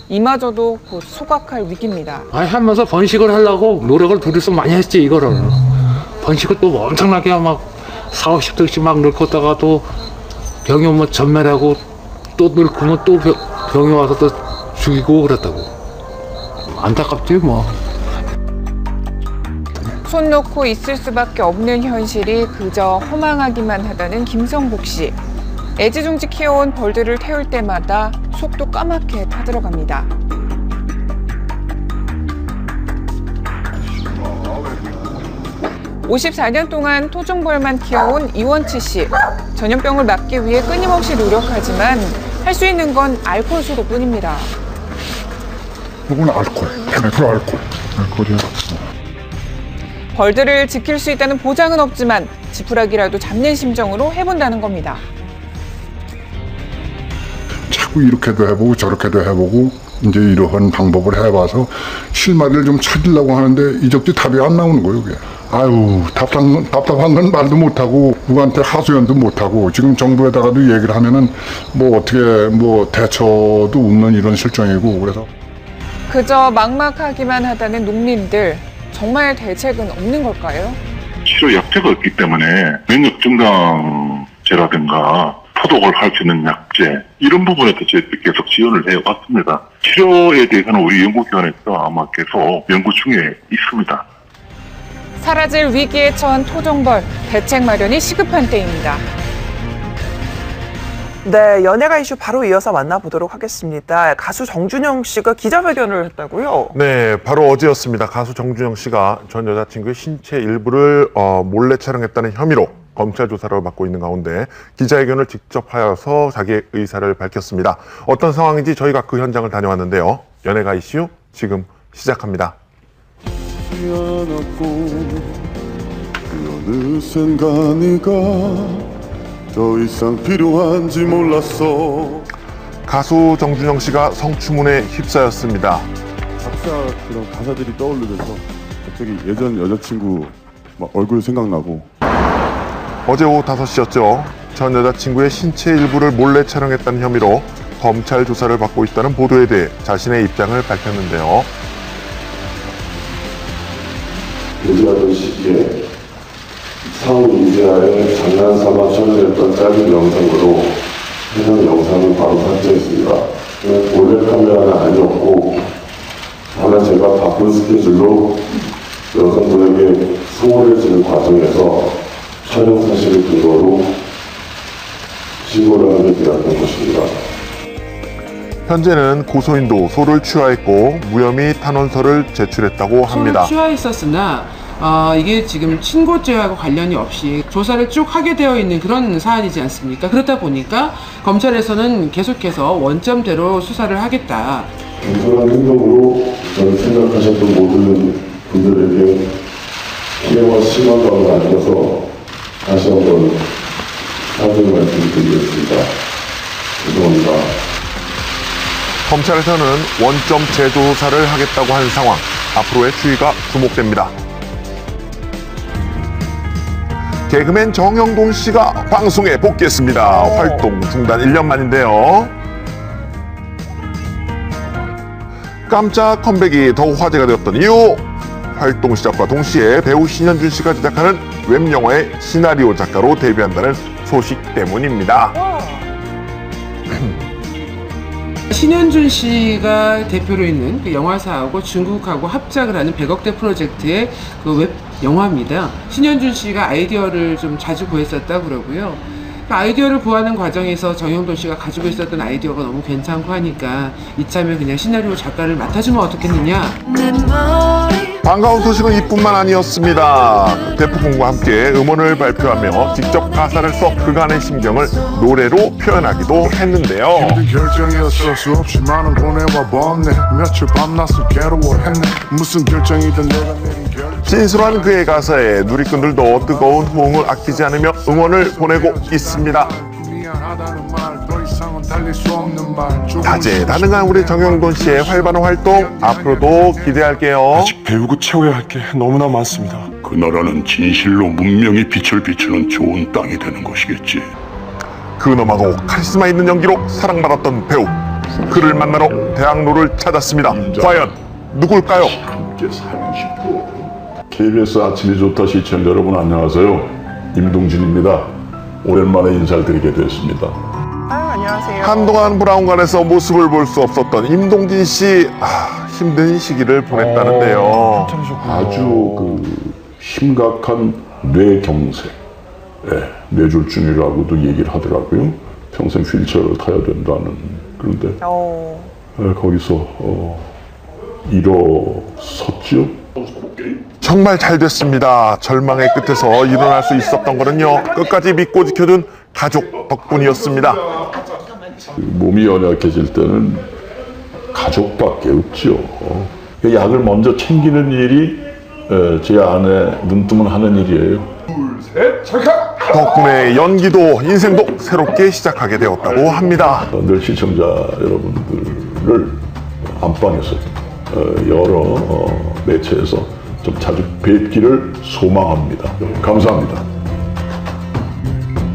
이마저도 곧 소각할 위기입니다. 아니 하면서 번식을 하려고 노력을 둘이서 많이 했지 이거를. 번식을 또 엄청나게 막 40~50등씩 막 넣고다가 또 병이 오면 전멸하고 또 늙으면 또 병이 와서 또 죽이고 그랬다고. 안타깝지 뭐. 손 놓고 있을 수밖에 없는 현실이 그저 허망하기만 하다는 김성복 씨. 애지중지 키워온 벌들을 태울 때마다 속도 까맣게 타들어갑니다. (54년) 동안 토종벌만 키워온 이원치 씨. 전염병을 막기 위해 끊임없이 노력하지만 할 수 있는 건 알코올 수도뿐입니다. 이건 알코올, 100% 알코올이야. 벌들을 지킬 수 있다는 보장은 없지만 지푸라기라도 잡는 심정으로 해본다는 겁니다. 자꾸 이렇게도 해보고 저렇게도 해보고 이제 이러한 방법을 해봐서 실마리를 좀 찾으려고 하는데 이적지 답이 안 나오는 거예요, 이게. 아유, 답답한 건 말도 못하고 누구한테 하소연도 못하고 지금 정부에다가도 얘기를 하면은 뭐 어떻게 뭐 대처도 없는 이런 실정이고 그래서 그저 막막하기만 하다는 농민들. 정말 대책은 없는 걸까요? 치료 약제가 없기 때문에 면역 증강제라든가 포독을 할 수 있는 약제 이런 부분에서 저희들이 계속 지원을 해왔습니다. 치료에 대해서는 우리 연구기관에서 아마 계속 연구 중에 있습니다. 사라질 위기에 처한 토종벌, 대책 마련이 시급한 때입니다. 네, 연예가 이슈 바로 이어서 만나보도록 하겠습니다. 가수 정준영 씨가 기자회견을 했다고요? 네, 바로 어제였습니다. 가수 정준영 씨가 전 여자친구의 신체 일부를 몰래 촬영했다는 혐의로 검찰 조사를 받고 있는 가운데 기자회견을 직접 하여서 자기의 의사를 밝혔습니다. 어떤 상황인지 저희가 그 현장을 다녀왔는데요. 연예가 이슈 지금 시작합니다. 미안하고 어느샌가 네가 더 이상 필요한지 몰랐어. 가수 정준영 씨가 성추문에 휩싸였습니다. 작사 그런 가사들이 떠오르면서 갑자기 예전 여자친구 막 얼굴 생각나고. 어제 오후 5시였죠. 전 여자친구의 신체 일부를 몰래 촬영했다는 혐의로 검찰 조사를 받고 있다는 보도에 대해 자신의 입장을 밝혔는데요. 요지하던 시기에 상우 이지아의 장난삼아 촬영했던 짧은 영상으로 해당 영상을 바로 삭제했습니다. 몰래 카메라는 아니었고 다만 제가 바쁜 스케줄로 여성분에게 소홀을 지는 과정에서 촬영 사실을 근거로 신고를 하게 되었던 것입니다. 현재는 고소인도 소를 취하했고 무혐의 탄원서를 제출했다고 합니다. 소를 취하했었으나 이게 지금 신고죄하고 관련이 없이 조사를 쭉 하게 되어 있는 그런 사안이지 않습니까? 그렇다 보니까 검찰에서는 계속해서 원점대로 수사를 하겠다. 경솔한 행동으로 저를 생각하셨던 모든 분들에게 피해와 실망감을 안겨서 다시 한번 사죄의 말씀을 드리겠습니다. 죄송합니다. 검찰에서는 원점 재조사를 하겠다고 한 상황. 앞으로의 추이가 주목됩니다. 개그맨 정영돈 씨가 방송에 복귀했습니다. 활동 중단 1년 만인데요. 깜짝 컴백이 더욱 화제가 되었던 이유. 활동 시작과 동시에 배우 신현준 씨가 제작하는 웹영화의 시나리오 작가로 데뷔한다는 소식 때문입니다. 신현준 씨가 대표로 있는 그 영화사하고 중국하고 합작을 하는 100억대 프로젝트의 그 웹 영화입니다. 신현준 씨가 아이디어를 좀 자주 구했었다고 그러고요. 그 아이디어를 구하는 과정에서 정영돈 씨가 가지고 있었던 아이디어가 너무 괜찮고 하니까 이참에 그냥 시나리오 작가를 맡아주면 어떻겠느냐. 반가운 소식은 이뿐만 아니었습니다. 대포군과 함께 음원을 발표하며 직접 가사를 써 그간의 심경을 노래로 표현하기도 했는데요. 힘든 결정이었어. 수없이 많은 고뇌와 번뇌. 며칠 밤낮을 괴로워했네. 무슨 결정이든 내가 내린 결정. 진솔한 그의 가사에 누리꾼들도 뜨거운 호응을 아끼지 않으며 응원을 보내고 있습니다. 다재다능한 우리 정영돈 씨의 활발한 활동 앞으로도 기대할게요. 아직 배우고 채워야 할 게 너무나 많습니다. 그 나라는 진실로 문명의 빛을 비추는 좋은 땅이 되는 것이겠지. 근엄하고 카리스마 있는 연기로 사랑받았던 배우. 그를 만나러 대학로를 찾았습니다. 과연 누굴까요? 함께 살고 싶고. KBS 아침이 좋다 시청자 여러분 안녕하세요. 임동진입니다. 오랜만에 인사를 드리게 됐습니다. 안녕하세요. 한동안 브라운관에서 모습을 볼 수 없었던 임동진 씨, 힘든 시기를 보냈다는데요. 아주 그 심각한 뇌경색, 뇌졸중이라고도 얘기를 하더라고요. 평생 휠체어를 타야 된다는. 그런데 거기서 일어섰죠. 정말 잘 됐습니다. 절망의 끝에서 일어날 수 있었던 거는요. 끝까지 믿고 지켜준 가족 덕분이었습니다. 몸이 연약해질 때는 가족밖에 없죠. 약을 먼저 챙기는 일이 제 아내 눈뜨면 하는 일이에요. 덕분에 연기도 인생도 새롭게 시작하게 되었다고 합니다. 늘 시청자 여러분들을 안방에서 여러 매체에서 좀 자주 뵙기를 소망합니다. 감사합니다.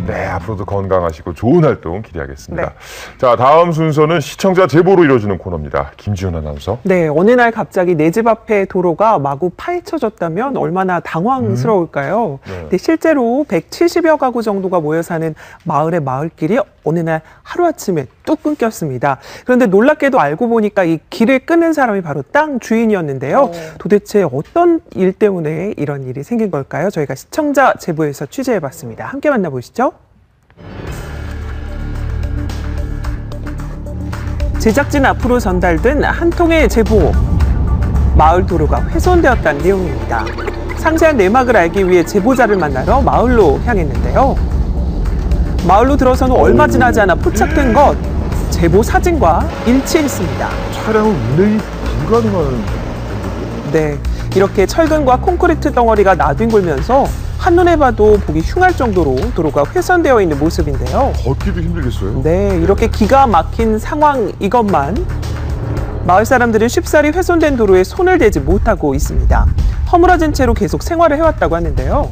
네, 앞으로도 건강하시고 좋은 활동 기대하겠습니다. 자, 다음 순서는 시청자 제보로 이루어지는 코너입니다. 김지훈 아나운서. 네, 어느 날 갑자기 내 집 앞에 도로가 마구 파헤쳐졌다면 얼마나 당황스러울까요? 근데 실제로 170여 가구 정도가 모여 사는 마을의 마을길이 어느 날 하루아침에 뚝 끊겼습니다. 그런데 놀랍게도 알고 보니까 이 길을 끊은 사람이 바로 땅 주인이었는데요. 도대체 어떤 일 때문에 이런 일이 생긴 걸까요? 저희가 시청자 제보에서 취재해봤습니다. 함께 만나보시죠. 제작진 앞으로 전달된 한 통의 제보. 마을 도로가 훼손되었다는 내용입니다. 상세한 내막을 알기 위해 제보자를 만나러 마을로 향했는데요. 마을로 들어서는 얼마 지나지 않아 포착된 것, 제보 사진과 일치했습니다. 차량은 운행이 불가능한. 네, 이렇게 철근과 콘크리트 덩어리가 나뒹굴면서 한눈에 봐도 보기 흉할 정도로 도로가 훼손되어 있는 모습인데요. 걷기도 힘들겠어요? 네, 이렇게 기가 막힌 상황 이것만 마을 사람들은 쉽사리 훼손된 도로에 손을 대지 못하고 있습니다. 허물어진 채로 계속 생활을 해왔다고 하는데요.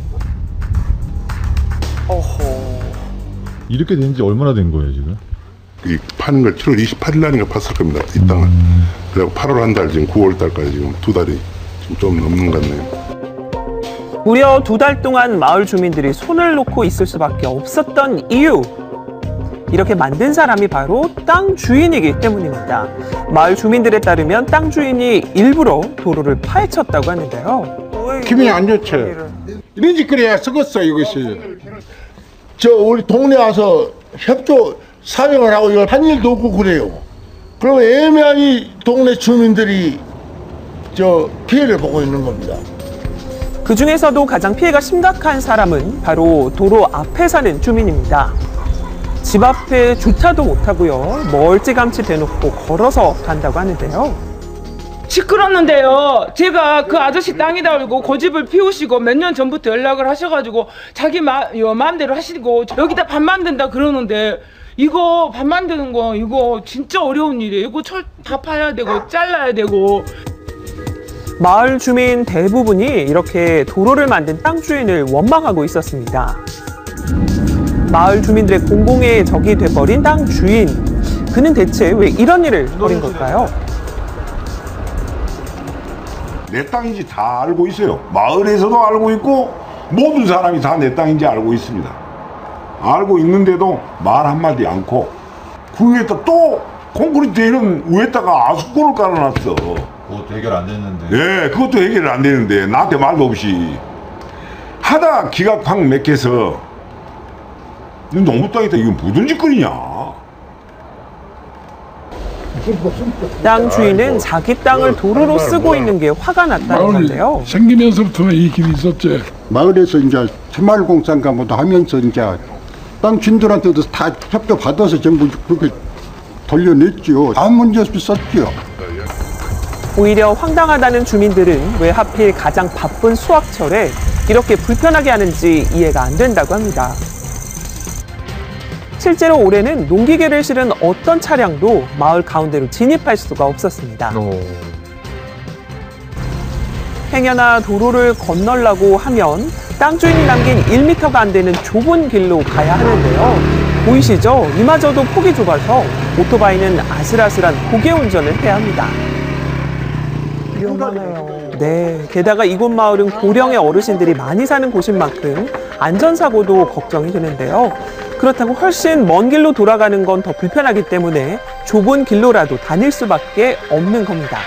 이렇게 된 지 얼마나 된 거예요, 지금? 이 파는 걸 7월 28일 날인가 팠을 겁니다. 이 땅을. 그리고 8월 한 달, 지금 9월 달까지 지금 2달이 좀 넘는 것 같네요. 무려 2달 동안 마을 주민들이 손을 놓고 있을 수밖에 없었던 이유. 이렇게 만든 사람이 바로 땅 주인이기 때문입니다. 마을 주민들에 따르면 땅 주인이 일부러 도로를 파헤쳤다고 하는데요. 기분이 안 좋죠. 이런 짓거리야 썩었어 이것이. 저 우리 동네 와서 협조 사명을 하고 이걸 한 일도 없고 그래요. 그럼 애매한 이 동네 주민들이 저 피해를 보고 있는 겁니다. 그 중에서도 가장 피해가 심각한 사람은 바로 도로 앞에 사는 주민입니다. 집 앞에 주차도 못하고요. 멀찌감치 대놓고 걸어서 간다고 하는데요. 시끄럽는데요. 제가 그 아저씨 땅이다 알고 고집을 피우시고 몇 년 전부터 연락을 하셔가지고 자기 마음대로 하시고 여기다 밥 만든다 그러는데 이거 밥 만드는 거 이거 진짜 어려운 일이에요. 이거 철 다 파야 되고 잘라야 되고. 마을 주민 대부분이 이렇게 도로를 만든 땅 주인을 원망하고 있었습니다. 마을 주민들의 공공의 적이 돼버린 땅 주인. 그는 대체 왜 이런 일을 벌인 걸까요? 내 땅인지 다 알고 있어요. 마을에서도 알고 있고 모든 사람이 다 내 땅인지 알고 있습니다. 알고 있는데도 말 한마디 않고 그 위에다 또 콘크리트 이런 위에다가 아수코를 깔아놨어. 그것도 해결 안 됐는데. 네, 그것도 해결 안 되는데 나한테 말도 없이 하다 기가 확 맥혀서 이거 너무 땅이다. 이거 무슨 짓거리냐. 땅 주인은 자기 땅을 도로로 쓰고 있는 게 화가 났다는 건데요. 생기면서부터는 이 길이 있었지. 마을에서 이제 새마을공사인가 뭐도 하면서 이제 땅 주인들한테도 다 협조 받아서 전부 그렇게 돌려냈죠. 아무 문제 없이 썼죠. 오히려 황당하다는 주민들은 왜 하필 가장 바쁜 수확철에 이렇게 불편하게 하는지 이해가 안 된다고 합니다. 실제로 올해는 농기계를 실은 어떤 차량도 마을 가운데로 진입할 수가 없었습니다. 행여나 도로를 건너려고 하면 땅 주인이 남긴 1m가 안 되는 좁은 길로 가야 하는데요. 보이시죠? 이마저도 폭이 좁아서 오토바이는 아슬아슬한 고개 운전을 해야 합니다. 위험하네요. 네, 게다가 이곳 마을은 고령의 어르신들이 많이 사는 곳인 만큼 안전사고도 걱정이 되는데요. 그렇다고 훨씬 먼 길로 돌아가는 건 더 불편하기 때문에 좁은 길로라도 다닐 수밖에 없는 겁니다.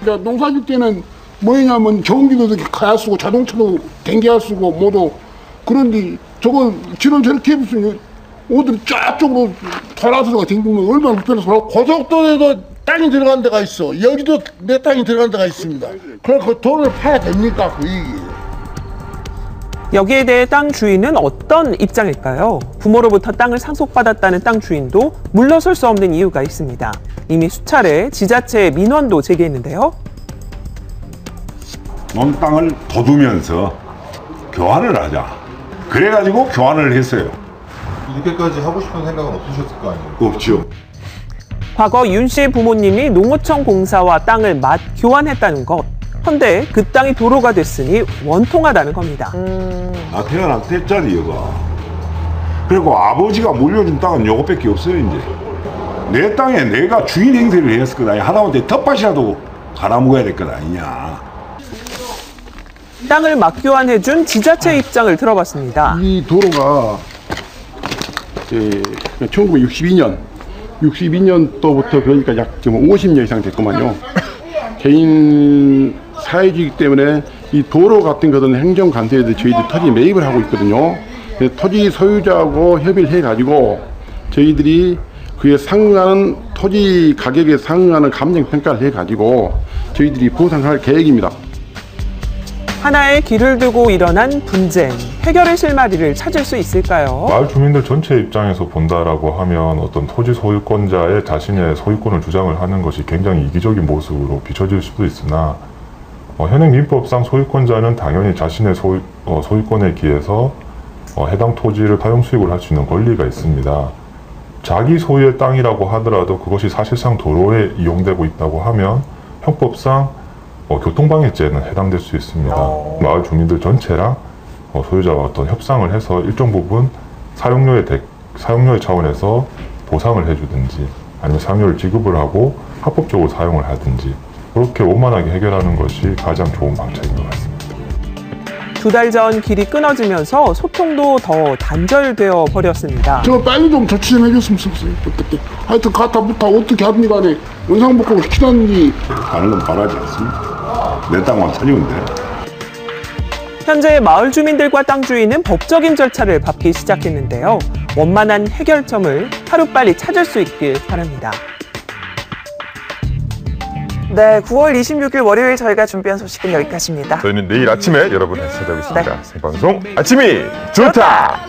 농사질 때는 뭐냐면 전기도 이렇게 가야 쓰고 자동차도 댕겨야 쓰고 모두 그런데 저거 지금 저렇게 해보면 오들 저쪽으로 돌아서가 댕기면 얼마나 불편해서 고속도로에도 땅이 들어간 데가 있어. 여기도 내 땅이 들어간 데가 있습니다. 그럼 그 돈을 파야 됩니까? 그 얘기예요. 여기에 대해 땅 주인은 어떤 입장일까요? 부모로부터 땅을 상속받았다는 땅 주인도 물러설 수 없는 이유가 있습니다. 이미 수차례 지자체에 민원도 제기했는데요. 논 땅을 둬두면서 교환을 하자. 그래가지고 교환을 했어요. 이렇게까지 하고 싶은 생각은 없으셨을 거 아니에요? 없죠. 과거 윤 씨의 부모님이 농어청 공사와 땅을 맞 교환했다는 것. 헌데 그 땅이 도로가 됐으니 원통하다는 겁니다. 나 태어난 때짜리 여가. 그리고 아버지가 물려준 땅은 요것밖에 없어요 이제. 내 땅에 내가 주인 행세를 했을 거다. 하다못해 텃밭이라도 갈아먹어야 될 것 아니냐. 땅을 맞교환해준 지자체 입장을 들어봤습니다. 이 도로가 1962년도부터 그러니까 약 지금 50년 이상 됐구만요. 개인 사회주의이기 때문에 이 도로 같은 것은 행정관세에도 저희들이 토지 매입을 하고 있거든요. 토지 소유자하고 협의를 해가지고 저희들이 그에 상응하는 토지 가격에 상응하는 감정평가를 해가지고 저희들이 보상할 계획입니다. 하나의 길을 두고 일어난 분쟁, 해결의 실마리를 찾을 수 있을까요? 마을 주민들 전체 입장에서 본다라고 하면 어떤 토지 소유권자의 자신의 소유권을 주장을 하는 것이 굉장히 이기적인 모습으로 비춰질 수도 있으나 현행 민법상 소유권자는 당연히 자신의 소유권에 기해서 해당 토지를 사용 수익을 할 수 있는 권리가 있습니다. 자기 소유의 땅이라고 하더라도 그것이 사실상 도로에 이용되고 있다고 하면 형법상 교통방해죄는 해당될 수 있습니다. 마을 주민들 전체랑 소유자와 어떤 협상을 해서 일정 부분 사용료의 차원에서 보상을 해주든지 아니면 사용료를 지급을 하고 합법적으로 사용을 하든지 그렇게 원만하게 해결하는 것이 가장 좋은 방책인 것 같습니다. 2달 전 길이 끊어지면서 소통도 더 단절되어 버렸습니다. 저 빨리 좀 조치 좀 해줬으면 좋겠어요. 어떻게 하여튼 가타부터 어떻게 하든지 간에 영상복구를 시키는지 다른 건 바라지 않습니다. 내 땅만 찾으면 돼. 현재 마을 주민들과 땅 주인은 법적인 절차를 밟기 시작했는데요. 원만한 해결점을 하루빨리 찾을 수 있길 바랍니다. 네, 9월 26일 월요일 저희가 준비한 소식은 여기까지입니다. 저희는 내일 아침에 여러분을 찾아뵙겠습니다. 생방송 아침이 좋다.